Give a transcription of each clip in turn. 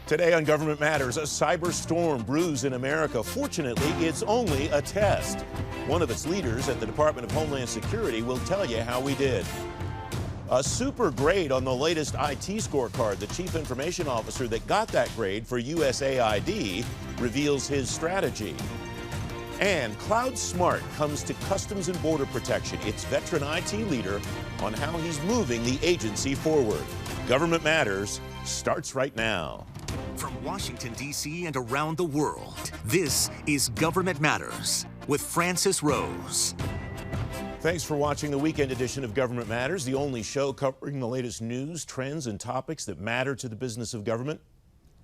Today on Government Matters, a cyber storm brews in America. Fortunately, it's only a test. One of its leaders at the Department of Homeland Security will tell you how we did. A super grade on the latest IT scorecard. The chief information officer that got that grade for USAID reveals his strategy. And Cloud Smart comes to Customs and Border Protection, its veteran IT leader, on how he's moving the agency forward. Government Matters starts right now. From Washington, D.C. and around the world, this is Government Matters with Francis Rose. Thanks for watching the weekend edition of Government Matters, the only show covering the latest news, trends, and topics that matter to the business of government.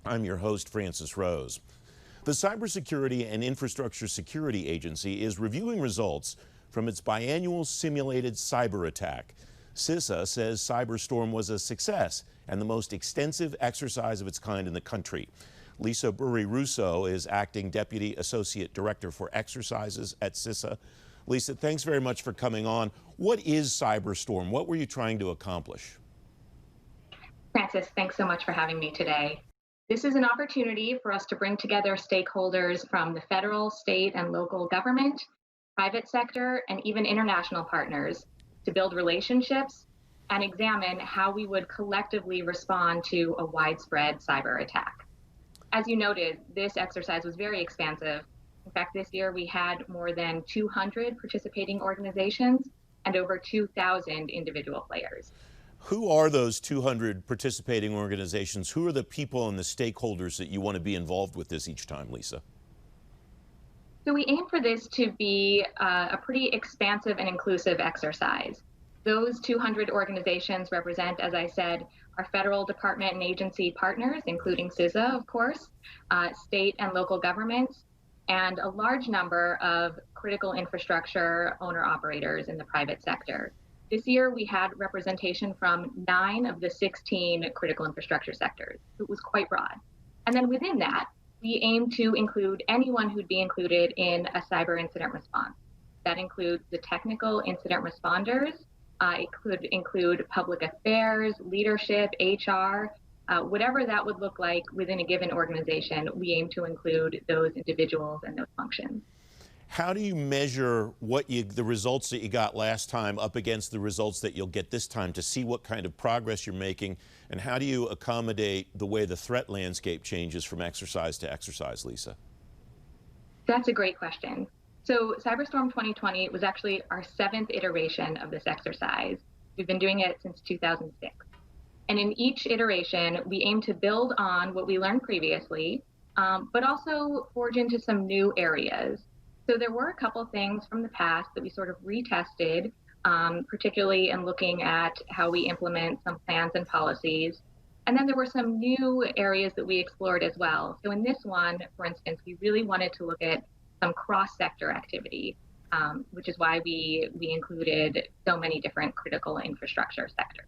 I'm your host, Francis Rose. The Cybersecurity and Infrastructure Security Agency is reviewing results from its biannual simulated cyber attack. CISA says Cyberstorm was a success and the most extensive exercise of its kind in the country. Lisa Beury-Russo is Acting Deputy Associate Director for Exercises at CISA. Lisa, thanks very much for coming on. What is Cyberstorm? What were you trying to accomplish? Francis, thanks so much for having me today. This is an opportunity for us to bring together stakeholders from the federal, state, and local government, private sector, and even international partners to build relationships and examine how we would collectively respond to a widespread cyber attack. As you noted, this exercise was very expansive. In fact, this year we had more than 200 participating organizations and over 2,000 individual players. Who are those 200 participating organizations? Who are the people and the stakeholders that you want to be involved with this each time, Lisa? So we aim for this to be a pretty expansive and inclusive exercise. Those 200 organizations represent, as I said, our federal department and agency partners, including CISA, of course, state and local governments, and a large number of critical infrastructure owner-operators in the private sector. This year, we had representation from 9 of the 16 critical infrastructure sectors. It was quite broad. And then within that, we aim to include anyone who'd be included in a cyber incident response. That includes the technical incident responders. It could include public affairs, leadership, HR, whatever that would look like within a given organization. We aim to include those individuals and those functions. How do you measure the results that you got last time up against the results that you'll get this time to see what kind of progress you're making? And how do you accommodate the way the threat landscape changes from exercise to exercise, Lisa? That's a great question. So Cyberstorm 2020 was actually our 7th iteration of this exercise. We've been doing it since 2006. And in each iteration, we aim to build on what we learned previously, but also forge into some new areas. So there were a couple things from the past that we sort of retested, particularly in looking at how we implement some plans and policies. And then there were some new areas that we explored as well. So in this one, for instance, we really wanted to look at some cross-sector activity, which is why we included so many different critical infrastructure sectors.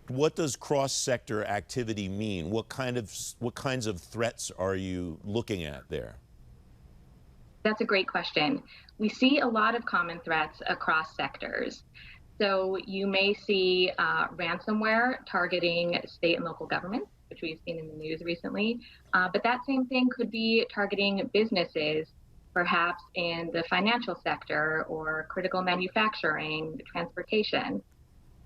What does cross-sector activity mean? What kinds of threats are you looking at there? That's a great question. We see a lot of common threats across sectors. So you may see ransomware targeting state and local governments, which we've seen in the news recently. But that same thing could be targeting businesses, perhaps in the financial sector or critical manufacturing, transportation.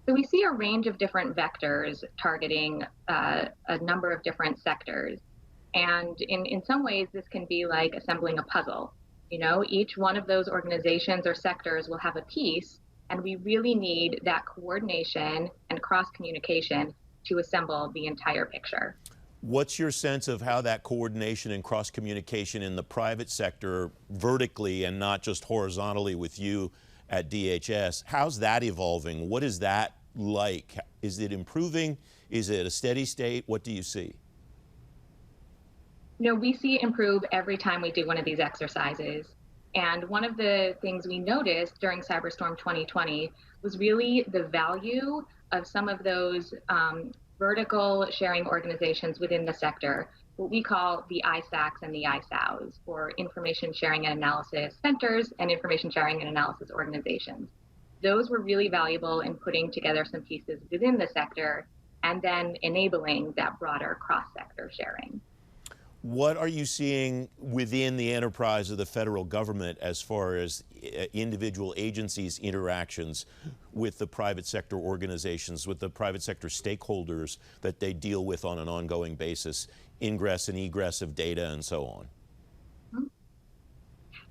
So we see a range of different vectors targeting a number of different sectors. And in some ways, this can be like assembling a puzzle. You know, each one of those organizations or sectors will have a piece, and we really need that coordination and cross-communication to assemble the entire picture. What's your sense of how that coordination and cross-communication in the private sector, vertically and not just horizontally with you at DHS, how's that evolving? What is that like? Is it improving? Is it a steady state? What do you see? You know, we see it improve every time we do one of these exercises. And one of the things we noticed during Cyberstorm 2020 was really the value of some of those vertical sharing organizations within the sector, what we call the ISACs and the ISAOs, or Information Sharing and Analysis Centers and Information Sharing and Analysis Organizations. Those were really valuable in putting together some pieces within the sector and then enabling that broader cross-sector sharing. What are you seeing within the enterprise of the federal government as far as individual agencies' interactions with the private sector organizations, with the private sector stakeholders that they deal with on an ongoing basis, ingress and egress of data and so on?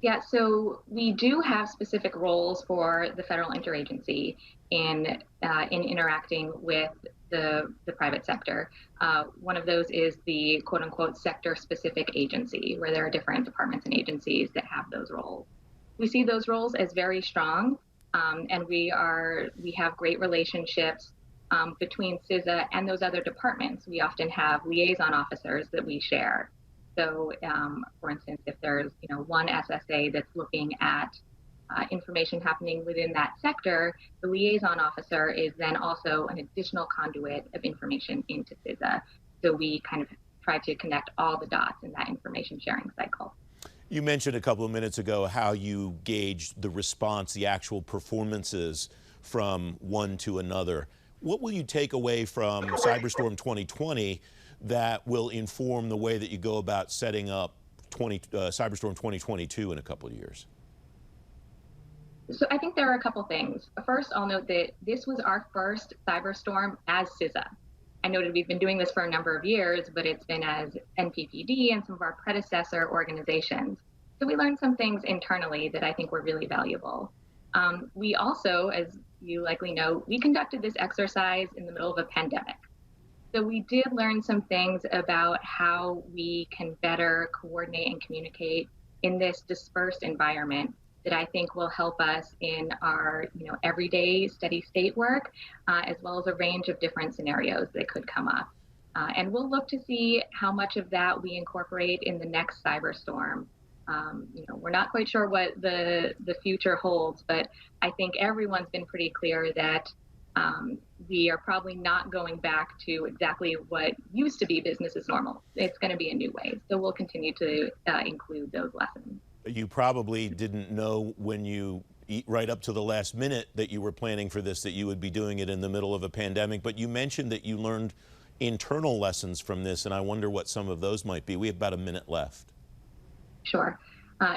Yeah, so we do have specific roles for the federal interagency in interacting with the private sector. One of those is the quote unquote sector specific agency, where there are different departments and agencies that have those roles. We see those roles as very strong, and we have great relationships between CISA and those other departments. We often have liaison officers that we share. So, for instance, if there's one SSA that's looking at information happening within that sector, the liaison officer is then also an additional conduit of information into CISA. So we kind of try to connect all the dots in that information sharing cycle. You mentioned a couple of minutes ago how you gauged the response, the actual performances from one to another. What will you take away from Cyberstorm 2020 that will inform the way that you go about setting up Cyberstorm 2022 in a couple of years? So I think there are a couple things. First, I'll note that this was our first Cyberstorm as CISA. I noted we've been doing this for a number of years, but it's been as NPPD and some of our predecessor organizations. So we learned some things internally that I think were really valuable. We also, as you likely know, we conducted this exercise in the middle of a pandemic. So we did learn some things about how we can better coordinate and communicate in this dispersed environment that I think will help us in our everyday steady state work, as well as a range of different scenarios that could come up. And we'll look to see how much of that we incorporate in the next Cyberstorm. We're not quite sure what the future holds, but I think everyone's been pretty clear that we are probably not going back to exactly what used to be business as normal. It's going to be a new way. So we'll continue to include those lessons. You probably didn't know when you right up to the last minute that you were planning for this, that you would be doing it in the middle of a pandemic, but you mentioned that you learned internal lessons from this, and I wonder what some of those might be. We have about a minute left. Sure.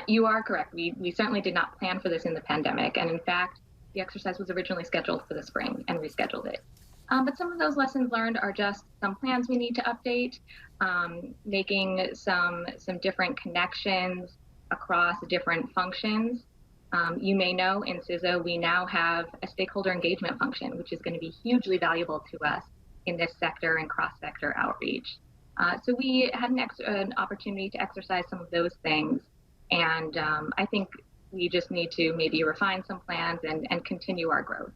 You are correct. We certainly did not plan for this in the pandemic, and in fact, the exercise was originally scheduled for the spring and rescheduled it. But some of those lessons learned are just some plans we need to update, making some different connections across different functions. You may know in CISA, we now have a stakeholder engagement function, which is going to be hugely valuable to us in this sector and cross-sector outreach. So we had an opportunity to exercise some of those things. And I think we just need to maybe refine some plans and continue our growth.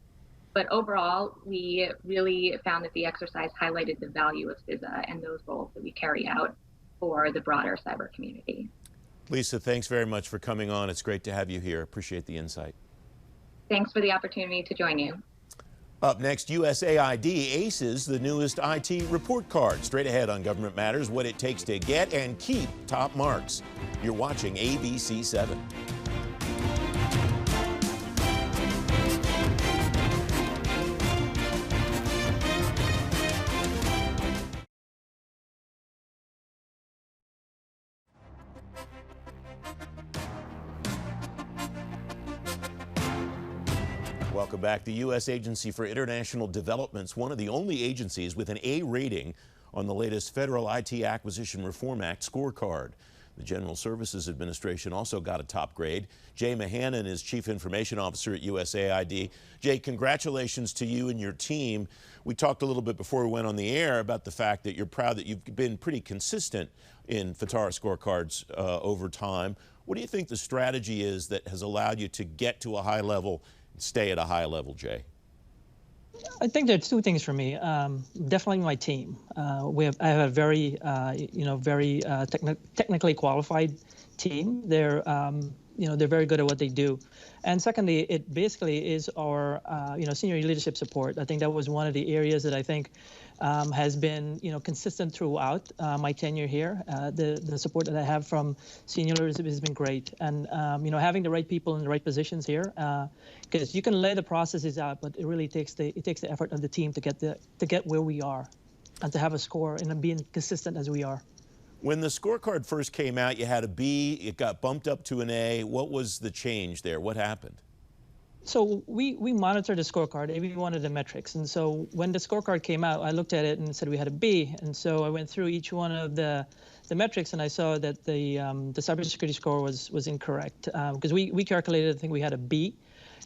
But overall, we really found that the exercise highlighted the value of CISA and those roles that we carry out for the broader cyber community. Lisa, thanks very much for coming on. It's great to have you here. Appreciate the insight. Thanks for the opportunity to join you. Up next, USAID aces the newest IT report card. Straight ahead on Government Matters, what it takes to get and keep top marks. You're watching ABC 7. Welcome back. The U.S. Agency for International Development's one of the only agencies with an A rating on the latest Federal IT Acquisition Reform Act scorecard. The General Services Administration also got a top grade. Jay Mahanand is Chief Information Officer at USAID. Jay, congratulations to you and your team. We talked a little bit before we went on the air about the fact that you're proud that you've been pretty consistent in FITARA scorecards over time. What do you think the strategy is that has allowed you to get to a high level, stay at a high level, Jay? I think there's two things for me. Definitely my team. I have a very, very technically qualified team. They're, they're very good at what they do. And secondly, it basically is our, senior leadership support. I think that was one of the areas that I think has been, consistent throughout my tenure here. The support that I have from senior leaders has been great, and having the right people in the right positions here, because you can lay the processes out, but it really takes the effort of the team to get where we are, and to have a score and being consistent as we are. When the scorecard first came out, you had a B, it got bumped up to an A. What was the change there? What happened? So we monitor the scorecard, every one of the metrics. And so when the scorecard came out, I looked at it and said we had a B. And so I went through each one of the metrics, and I saw that the cybersecurity score was incorrect, because we calculated, I think we had a B.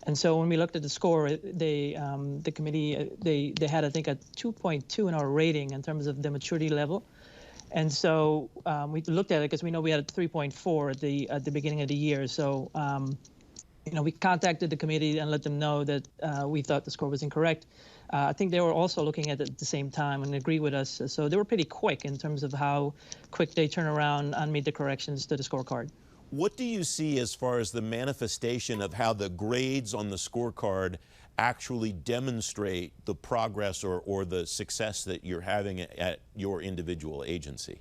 And so when we looked at the score, the committee, they had, I think, a 2.2 in our rating in terms of the maturity level. And so we looked at it because we know we had a 3.4 at the beginning of the year. So we contacted the committee and let them know that we thought the score was incorrect. I think they were also looking at it at the same time and agreed with us. So they were pretty quick in terms of how quick they turn around and made the corrections to the scorecard. What do you see as far as the manifestation of how the grades on the scorecard actually demonstrate the progress or the success that you're having at your individual agency?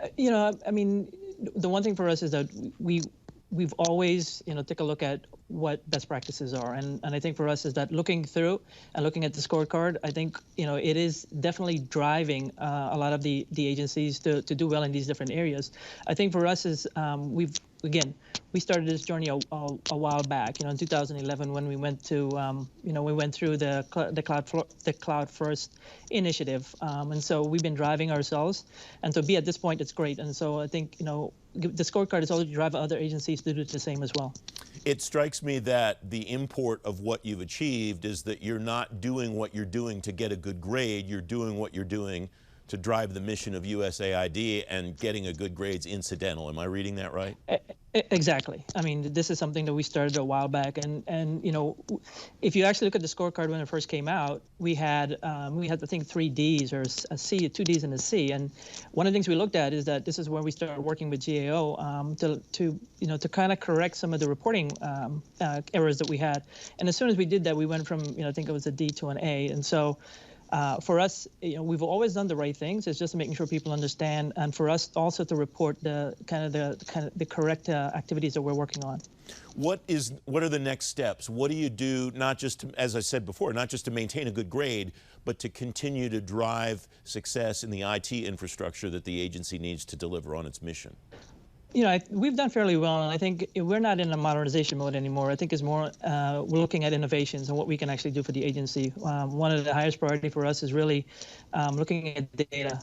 I mean, the one thing for us is that we've always, take a look at what best practices are. And I think for us is that looking through and looking at the scorecard, I think, it is definitely driving a lot of the agencies to do well in these different areas. I think for us is we started this journey a while back, in 2011 when we went to, we went through the Cloud First initiative. And so we've been driving ourselves, and to be at this point, it's great. And so I think, the scorecard is also driving other agencies to do the same as well. It strikes me that the import of what you've achieved is that you're not doing what you're doing to get a good grade, you're doing what you're doing to drive the mission of USAID, and getting a good grade's incidental. Am I reading that right? Exactly. I mean, this is something that we started a while back, and if you actually look at the scorecard when it first came out, we had I think 3 Ds or a C, 2 Ds and a C. And one of the things we looked at is that this is where we started working with GAO to kind of correct some of the reporting errors that we had. And as soon as we did that, we went from I think it was a D to an A. And so for us, we've always done the right things. It's just making sure people understand, and for us also to report the correct activities that we're working on. What are the next steps? What do you do, not just to, as I said before, not just to maintain a good grade, but to continue to drive success in the IT infrastructure that the agency needs to deliver on its mission? We've done fairly well, and I think we're not in a modernization mode anymore. I think it's more we're looking at innovations and what we can actually do for the agency. One of the highest priority for us is really looking at data.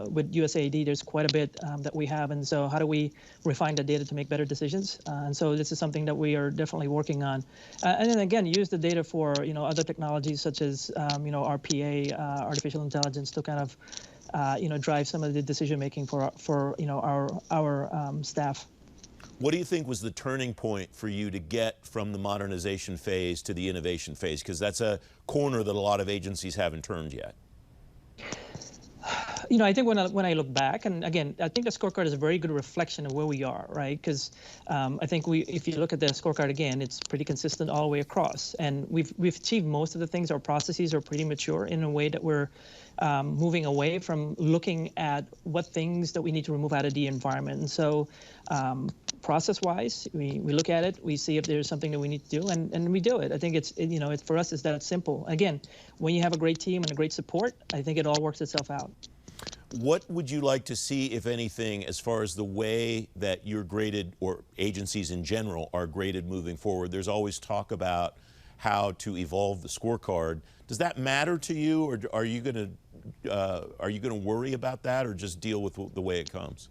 With USAID, there's quite a bit that we have, and so how do we refine the data to make better decisions? And so this is something that we are definitely working on. And then again, use the data for other technologies such as RPA, artificial intelligence, to kind of drive some of the decision making for our staff. What do you think was the turning point for you to get from the modernization phase to the innovation phase? Because that's a corner that a lot of agencies haven't turned yet. I think when I look back, and again, I think the scorecard is a very good reflection of where we are, right? Because I think if you look at the scorecard again, it's pretty consistent all the way across, and we've achieved most of the things. Our processes are pretty mature in a way that we're moving away from looking at what things that we need to remove out of the environment. And so process-wise, we look at it, we see if there's something that we need to do, and we do it. I think it's for us, it's that simple. Again, when you have a great team and a great support, I think it all works itself out. What would you like to see, if anything, as far as the way that you're graded, or agencies in general are graded moving forward? There's always talk about how to evolve the scorecard. Does that matter to you, or are you going to worry about that, or just deal with the way it comes?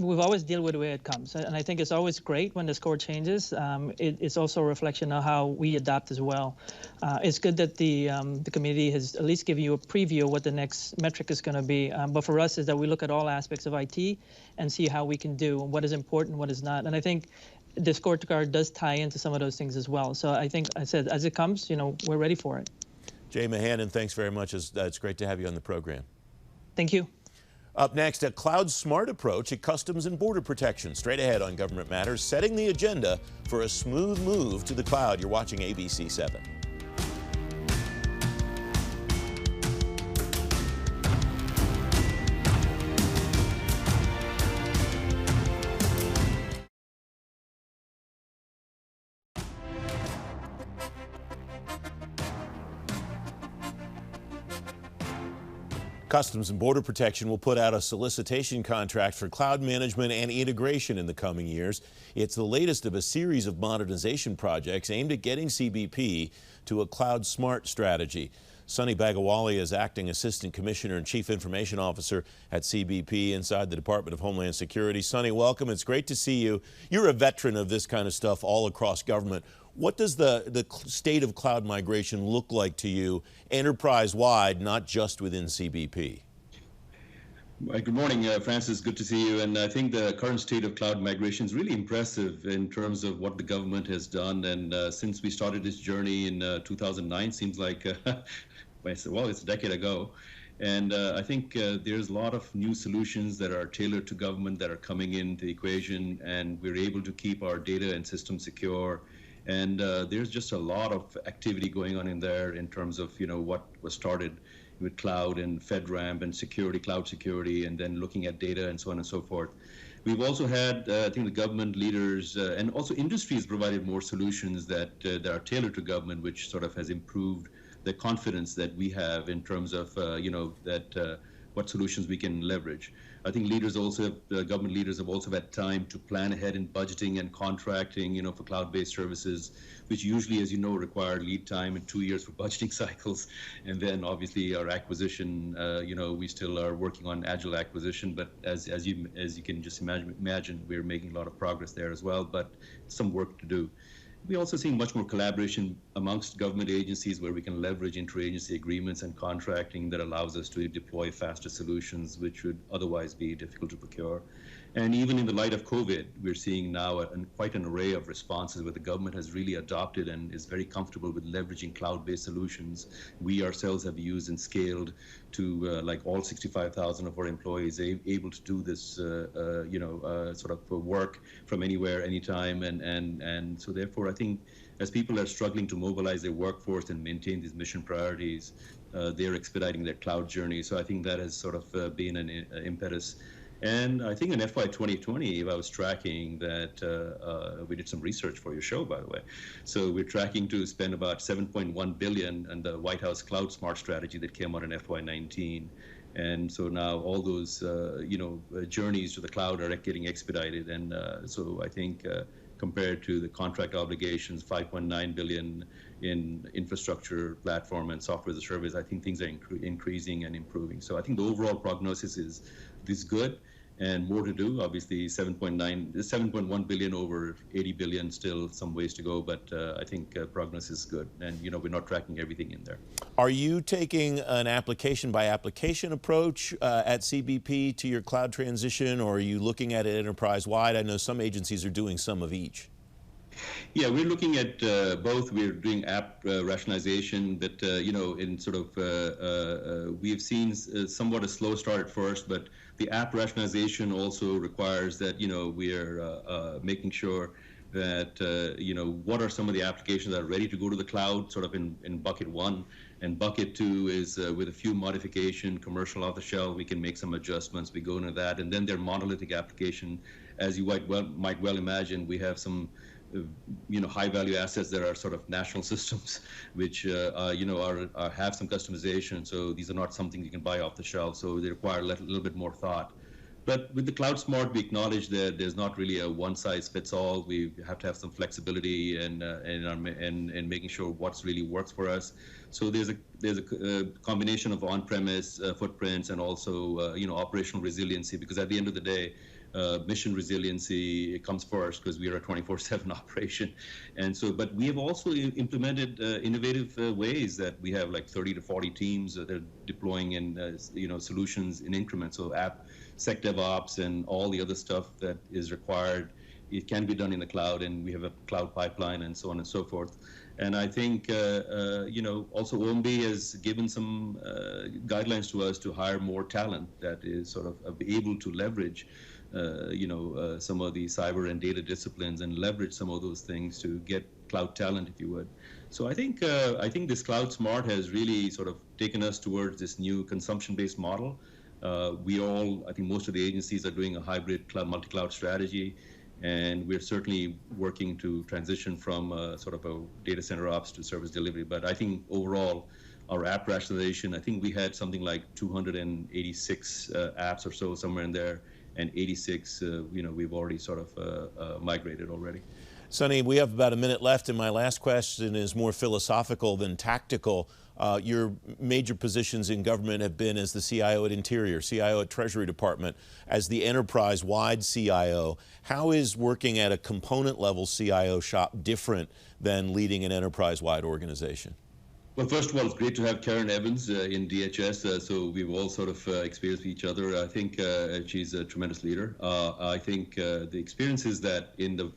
We've always dealt with the way it comes, and I think it's always great when the score changes. It's also a reflection of how we adapt as well. It's good that the committee has at least given you a preview of what the next metric is going to be. But for us, is that we look at all aspects of IT and see how we can do, what is important, what is not. And I think the scorecard does tie into some of those things as well. So I think I said, as it comes, we're ready for it. Jay Mahanand, thanks very much. It's great to have you on the program. Thank you. Up next, a cloud-smart approach at Customs and Border Protection. Straight ahead on Government Matters, setting the agenda for a smooth move to the cloud. You're watching ABC 7. Customs and Border Protection will put out a solicitation contract for cloud management and integration in the coming years. It's the latest of a series of modernization projects aimed at getting CBP to a cloud smart strategy. Sonny Bhagowalia is Acting Assistant Commissioner and Chief Information Officer at CBP inside the Department of Homeland Security. Sonny, welcome. It's great to see you. You're a veteran of this kind of stuff all across government. What does the state of cloud migration look like to you enterprise-wide, not just within CBP? Good morning, Francis. Good to see you. And I think the current state of cloud migration is really impressive in terms of what the government has done. And since we started this journey in 2009, seems like, well, it's a decade ago. And I think there's a lot of new solutions that are tailored to government that are coming into the equation, and we're able to keep our data and systems secure. And there's just a lot of activity going on in there in terms of, what was started with cloud and FedRAMP and security, cloud security, and then looking at data and so on and so forth. We've also had, I think, the government leaders and also industry has provided more solutions that are tailored to government, which sort of has improved the confidence that we have in terms of, what solutions we can leverage. I think government leaders have also had time to plan ahead in budgeting and contracting, for cloud-based services, which usually, as you know, require lead time and 2 years for budgeting cycles. And then obviously our acquisition, we still are working on agile acquisition, but as you can just imagine, we're making a lot of progress there as well, but some work to do. We're also seeing much more collaboration amongst government agencies where we can leverage interagency agreements and contracting that allows us to deploy faster solutions, which would otherwise be difficult to procure. And even in the light of COVID, we're seeing now quite an array of responses where the government has really adopted and is very comfortable with leveraging cloud-based solutions. We ourselves have used and scaled to like all 65,000 of our employees able to do this, sort of work from anywhere, anytime. And so therefore, I think as people are struggling to mobilize their workforce and maintain these mission priorities, they're expediting their cloud journey. So I think that has sort of been an impetus. And I think in FY 2020, I was tracking that we did some research for your show, by the way. So we're tracking to spend about $7.1 billion on the White House Cloud Smart strategy that came out in FY 19. And so now all those, journeys to the cloud are getting expedited. And so I think compared to the contract obligations, $5.9 billion in infrastructure, platform, and software as a service, I think things are increasing and improving. So I think the overall prognosis is good and more to do. Obviously, 7.1 billion over 80 billion, still some ways to go, but I think prognosis is good. And, we're not tracking everything in there. Are you taking an application by application approach at CBP to your cloud transition, or are you looking at it enterprise-wide? I know some agencies are doing some of each. Yeah, we're looking at both. We're doing app rationalization that, in sort of, we've seen somewhat a slow start at first, but the app rationalization also requires that, we are making sure that, what are some of the applications that are ready to go to the cloud, sort of in bucket one. And bucket two is with a few modification, commercial off the shelf, we can make some adjustments. We go into that. And then they're monolithic application. As you might well imagine, we have some high-value assets that are sort of national systems, which have some customization. So these are not something you can buy off the shelf. So they require a little bit more thought. But with the Cloud Smart, we acknowledge that there's not really a one-size-fits-all. We have to have some flexibility and making sure what's really works for us. So there's a combination of on-premise footprints and also operational resiliency, because at the end of the day, mission resiliency comes first because we are a 24/7 operation. And so, but we have also implemented innovative ways that we have like 30 to 40 teams that are deploying in solutions in increments. So Sec DevOps and all the other stuff that is required, it can be done in the cloud, and we have a cloud pipeline and so on and so forth. And I think, also OMB has given some guidelines to us to hire more talent that is sort of able to leverage some of the cyber and data disciplines and leverage some of those things to get cloud talent, if you would. So I think this Cloud Smart has really sort of taken us towards this new consumption-based model. I think most of the agencies are doing a hybrid multi-cloud strategy, and we're certainly working to transition from sort of a data center ops to service delivery. But I think overall, our app rationalization. I think we had something like 286 apps or so, somewhere in there, and 86, we've already sort of migrated already. Sonny, we have about a minute left, and my last question is more philosophical than tactical. Your major positions in government have been as the CIO at Interior, CIO at Treasury Department, as the enterprise-wide CIO. How is working at a component-level CIO shop different than leading an enterprise-wide organization? Well, first of all, it's great to have Karen Evans in DHS, so we've all sort of experienced each other. I think she's a tremendous leader. I think the experience is that in the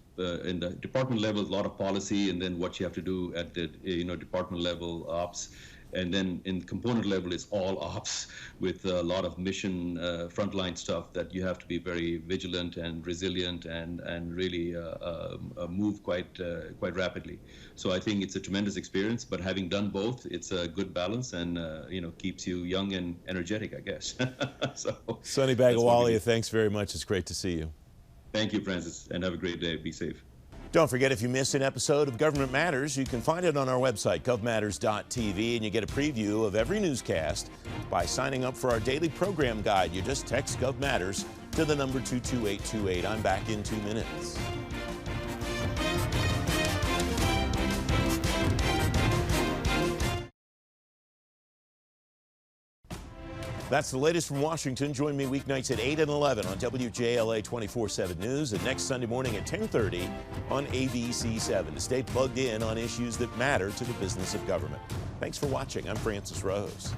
department level, a lot of policy, and then what you have to do at the department level ops. And then in component level, it's all ops with a lot of mission frontline stuff that you have to be very vigilant and resilient and really move quite rapidly. So I think it's a tremendous experience, but having done both, it's a good balance and keeps you young and energetic, I guess. Sonny Bhagowalia, thanks very much. It's great to see you. Thank you, Francis, and have a great day. Be safe. Don't forget, if you missed an episode of Government Matters, you can find it on our website, govmatters.tv, and you get a preview of every newscast by signing up for our daily program guide. You just text Gov Matters to the number 22828. I'm back in 2 minutes. That's the latest from Washington. Join me weeknights at 8 and 11 on WJLA 24/7 News and next Sunday morning at 10:30 on ABC7 to stay plugged in on issues that matter to the business of government. Thanks for watching. I'm Francis Rose.